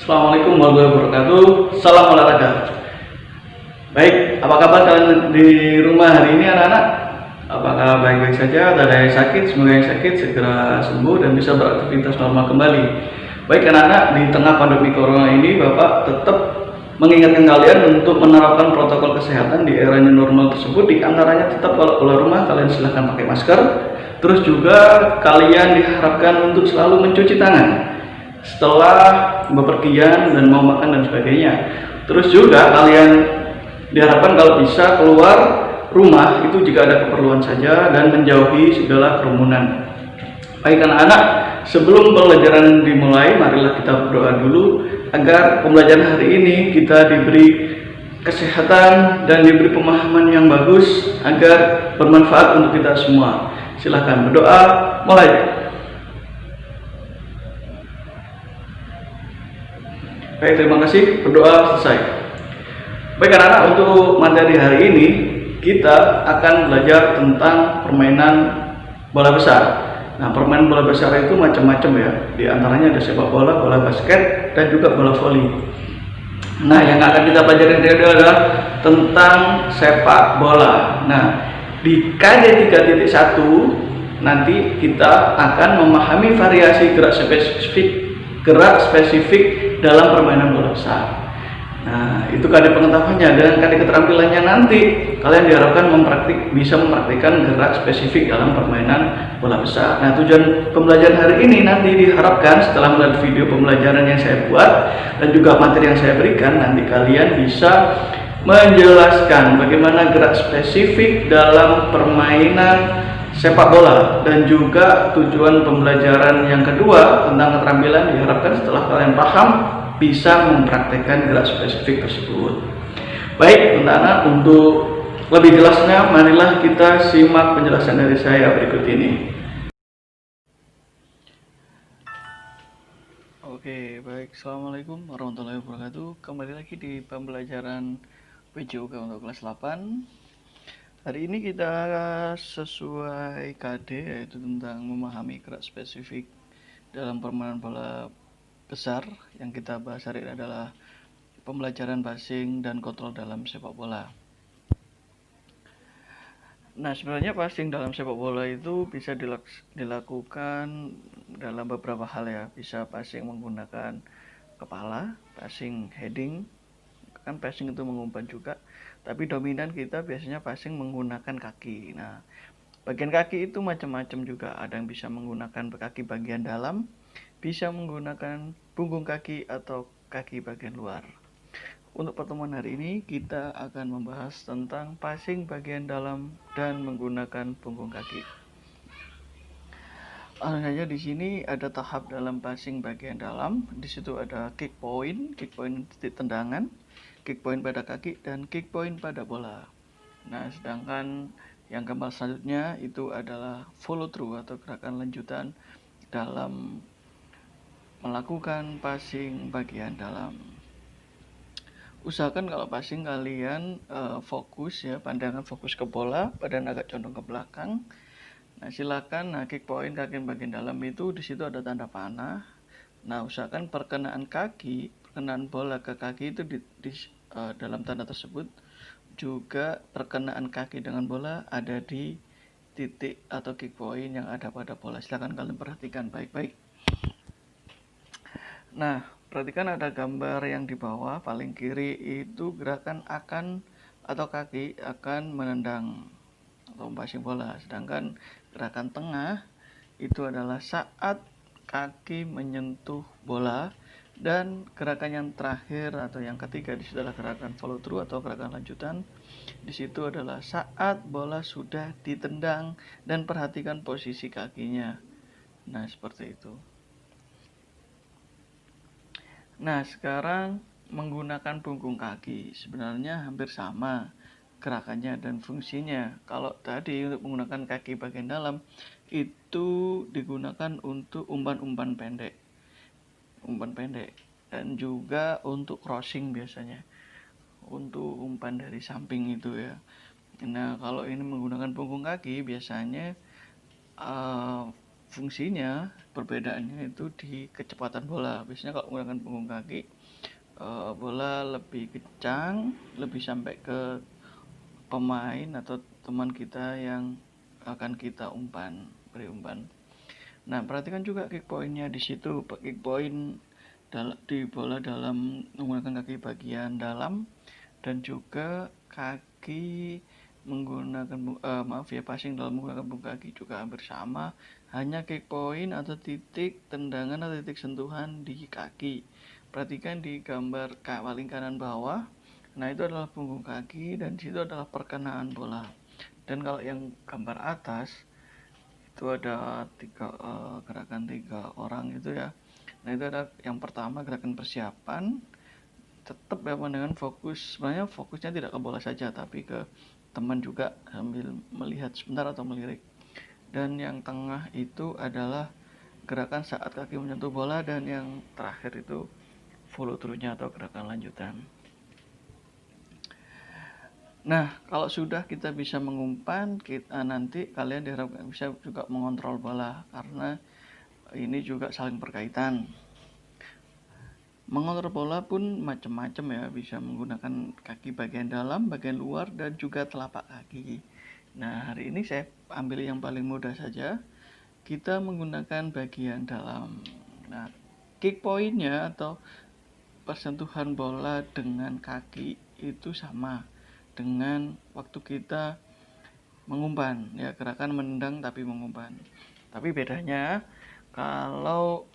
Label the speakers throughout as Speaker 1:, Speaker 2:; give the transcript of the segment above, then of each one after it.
Speaker 1: Assalamualaikum warahmatullahi wabarakatuh. Salam olahraga. Baik, apa kabar kalian di rumah hari ini anak-anak? Apakah baik-baik saja? Atau ada yang sakit? Semoga yang sakit segera sembuh dan bisa beraktivitas normal kembali. Baik anak-anak, di tengah pandemi corona ini Bapak tetap mengingatkan kalian untuk menerapkan protokol kesehatan di era new normal tersebut. Di antaranya tetap kalau keluar rumah kalian silahkan pakai masker. Terus juga kalian diharapkan untuk selalu mencuci tangan setelah bepergian dan mau makan dan sebagainya. Terus juga kalian diharapkan kalau bisa keluar rumah itu jika ada keperluan saja dan menjauhi segala kerumunan. Baik anak-anak, sebelum pembelajaran dimulai, marilah kita berdoa dulu agar pembelajaran hari ini kita diberi kesehatan dan diberi pemahaman yang bagus agar bermanfaat untuk kita semua. Silahkan berdoa, mulai. Baik, terima kasih. Berdoa selesai. Baik anak-anak, untuk materi hari ini kita akan belajar tentang permainan bola besar. Nah, permainan bola besar itu macam-macam ya. Di antaranya ada sepak bola, bola basket, dan juga bola voli. Nah, yang akan kita pelajari adalah tentang sepak bola. Nah, di KD 3.1 nanti kita akan memahami variasi gerak spesifik dalam permainan bola besar. Nah, itu KD pengetahuannya, dan KD keterampilannya nanti kalian diharapkan bisa mempraktikkan gerak spesifik dalam permainan bola besar. Nah, tujuan pembelajaran hari ini nanti diharapkan setelah melihat video pembelajaran yang saya buat dan juga materi yang saya berikan, nanti kalian bisa menjelaskan bagaimana gerak spesifik dalam permainan sepak bola, dan juga tujuan pembelajaran yang kedua tentang keterampilan diharapkan setelah kalian paham bisa mempraktekkan gerak spesifik tersebut. Baik anak-anak, untuk lebih jelasnya marilah kita simak penjelasan dari saya berikut ini. Oke, baik. Assalamualaikum warahmatullahi wabarakatuh. Kembali lagi di pembelajaran PJOK untuk kelas 8. Hari ini kita sesuai KD, yaitu tentang memahami gerak spesifik dalam permainan bola besar. Yang kita bahas hari ini adalah pembelajaran passing dan kontrol dalam sepak bola. Nah, sebenarnya passing dalam sepak bola itu bisa dilakukan dalam beberapa hal ya. Bisa passing menggunakan kepala, passing heading, kan passing itu mengumpan juga, tapi dominan kita biasanya passing menggunakan kaki. Nah, bagian kaki itu macam-macam juga, ada yang bisa menggunakan kaki bagian dalam, bisa menggunakan punggung kaki atau kaki bagian luar. Untuk pertemuan hari ini kita akan membahas tentang passing bagian dalam dan menggunakan punggung kaki. Hanya di sini ada tahap dalam passing bagian dalam. Di situ ada kick point titik tendangan, kick point pada kaki, dan kick point pada bola. Nah, sedangkan yang gambar selanjutnya itu adalah follow through atau gerakan lanjutan dalam melakukan passing bagian dalam. Usahakan kalau passing kalian fokus ya, pandangan fokus ke bola, badan agak condong ke belakang. Nah, silakan. Nah, kick point kaki bagian dalam itu di situ ada tanda panah. Nah, usahakan perkenaan bola ke kaki itu di dalam tanda tersebut. Juga perkenaan kaki dengan bola ada di titik atau kick point yang ada pada bola. Silakan kalian perhatikan baik-baik. Nah, perhatikan ada gambar yang di bawah paling kiri itu gerakan atau kaki akan menendang atau passing bola. Sedangkan gerakan tengah itu adalah saat kaki menyentuh bola, dan gerakan yang terakhir atau yang ketiga di situ adalah gerakan follow through atau gerakan lanjutan. Di situ adalah saat bola sudah ditendang dan perhatikan posisi kakinya. Nah, seperti itu. Nah, sekarang menggunakan punggung kaki sebenarnya hampir sama gerakannya dan fungsinya. Kalau tadi untuk menggunakan kaki bagian dalam itu digunakan untuk umpan pendek dan juga untuk crossing biasanya, untuk umpan dari samping itu ya. Nah, kalau ini menggunakan punggung kaki biasanya fungsinya perbedaannya itu di kecepatan bola. Biasanya kalau menggunakan punggung kaki, bola lebih kencang, lebih sampai ke pemain atau teman kita yang akan kita beri umpan. Nah, perhatikan juga kick point-nya di situ. Kick point di bola dalam menggunakan kaki bagian dalam dan juga kaki menggunakan passing dalam menggunakan punggung kaki juga hampir sama. Hanya kick point atau titik tendangan atau titik sentuhan di kaki. Perhatikan di gambar paling kanan bawah. Nah, itu adalah punggung kaki dan di situ adalah perkenaan bola. Dan kalau yang gambar atas itu ada gerakan 3 orang itu ya. Nah, itu ada yang pertama gerakan persiapan, tetap ya dengan fokus, sebenarnya fokusnya tidak ke bola saja tapi ke teman juga sambil melihat sebentar atau melirik. Dan yang tengah itu adalah gerakan saat kaki menyentuh bola, dan yang terakhir itu follow through-nya atau gerakan lanjutan. Nah, kalau sudah kita bisa mengumpan, nanti kalian diharapkan bisa juga mengontrol bola, karena ini juga saling berkaitan. Mengontrol bola pun macam-macam ya, bisa menggunakan kaki bagian dalam, bagian luar, dan juga telapak kaki. Nah, hari ini saya ambil yang paling mudah saja. Kita menggunakan bagian dalam. Nah, kick point-nya atau persentuhan bola dengan kaki itu sama dengan waktu kita mengumpan ya, gerakan menendang tapi mengumpan. Tapi bedanya kalau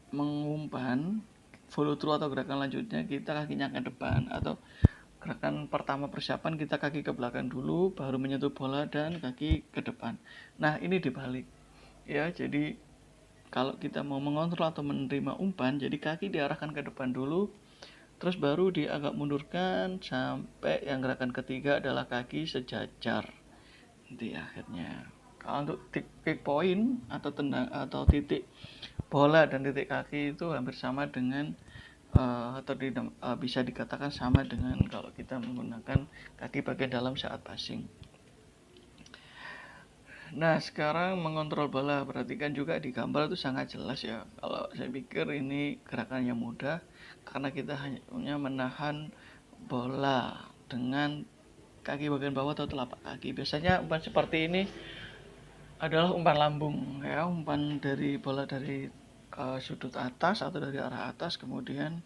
Speaker 1: mengumpan follow through atau gerakan lanjutnya kita kakinya ke depan, atau gerakan pertama persiapan kita kaki ke belakang dulu baru menyentuh bola dan kaki ke depan. Nah, ini dibalik ya, jadi kalau kita mau mengontrol atau menerima umpan, jadi kaki diarahkan ke depan dulu, terus baru agak mundurkan sampai yang gerakan ketiga adalah kaki sejajar. Nanti akhirnya. Kalau untuk kick point atau tendang atau titik bola dan titik kaki itu hampir sama dengan bisa dikatakan sama dengan kalau kita menggunakan kaki bagian dalam saat passing. Nah, sekarang mengontrol bola, perhatikan juga di gambar itu sangat jelas ya. Kalau saya pikir ini gerakannya mudah karena kita hanya menahan bola dengan kaki bagian bawah atau telapak kaki. Biasanya umpan seperti ini adalah umpan lambung ya, umpan dari bola dari sudut atas atau dari arah atas, kemudian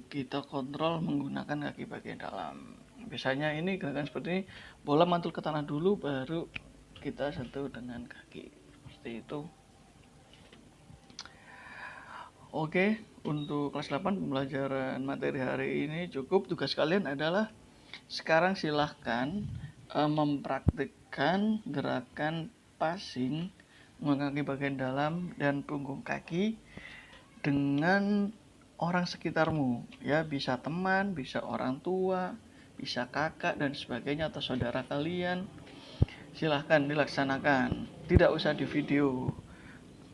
Speaker 1: kita kontrol menggunakan kaki bagian dalam. Biasanya ini gerakan seperti ini, bola mantul ke tanah dulu baru kita sentuh dengan kaki, seperti itu. Oke, untuk kelas 8 pembelajaran materi hari ini cukup. Tugas kalian adalah sekarang silahkan mempraktikkan gerakan passing menggunakan kaki bagian dalam dan punggung kaki dengan orang sekitarmu ya, bisa teman, bisa orang tua, bisa kakak dan sebagainya, atau saudara kalian. Silahkan dilaksanakan, tidak usah di video.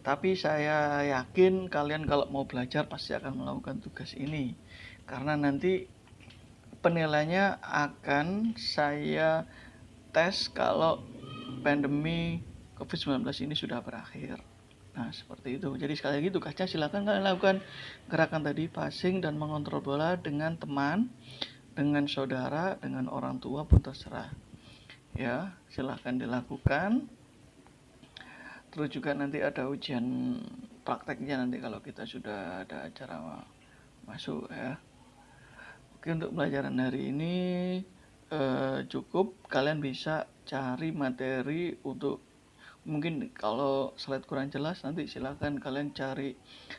Speaker 1: Tapi saya yakin kalian kalau mau belajar pasti akan melakukan tugas ini, karena nanti penilaiannya akan saya tes kalau pandemi COVID-19 ini sudah berakhir. Nah, seperti itu. Jadi sekali lagi tugasnya silakan kalian lakukan gerakan tadi, passing dan mengontrol bola dengan teman, dengan saudara, dengan orang tua pun terserah. Ya, silahkan dilakukan. Terus juga nanti ada ujian prakteknya nanti kalau kita sudah ada acara masuk ya. Oke, untuk pelajaran hari ini cukup. Kalian bisa cari materi untuk, mungkin kalau slide kurang jelas nanti silahkan kalian cari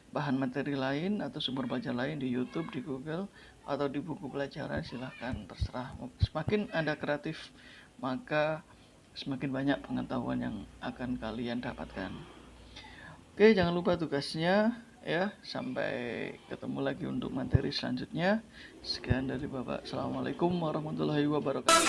Speaker 1: bahan materi lain atau sumber belajar lain di YouTube, di Google, atau di buku pelajaran, silahkan, terserah. Semakin Anda kreatif, maka semakin banyak pengetahuan yang akan kalian dapatkan. Oke, jangan lupa tugasnya ya. Sampai ketemu lagi untuk materi selanjutnya. Sekian dari Bapak. Assalamualaikum warahmatullahi wabarakatuh.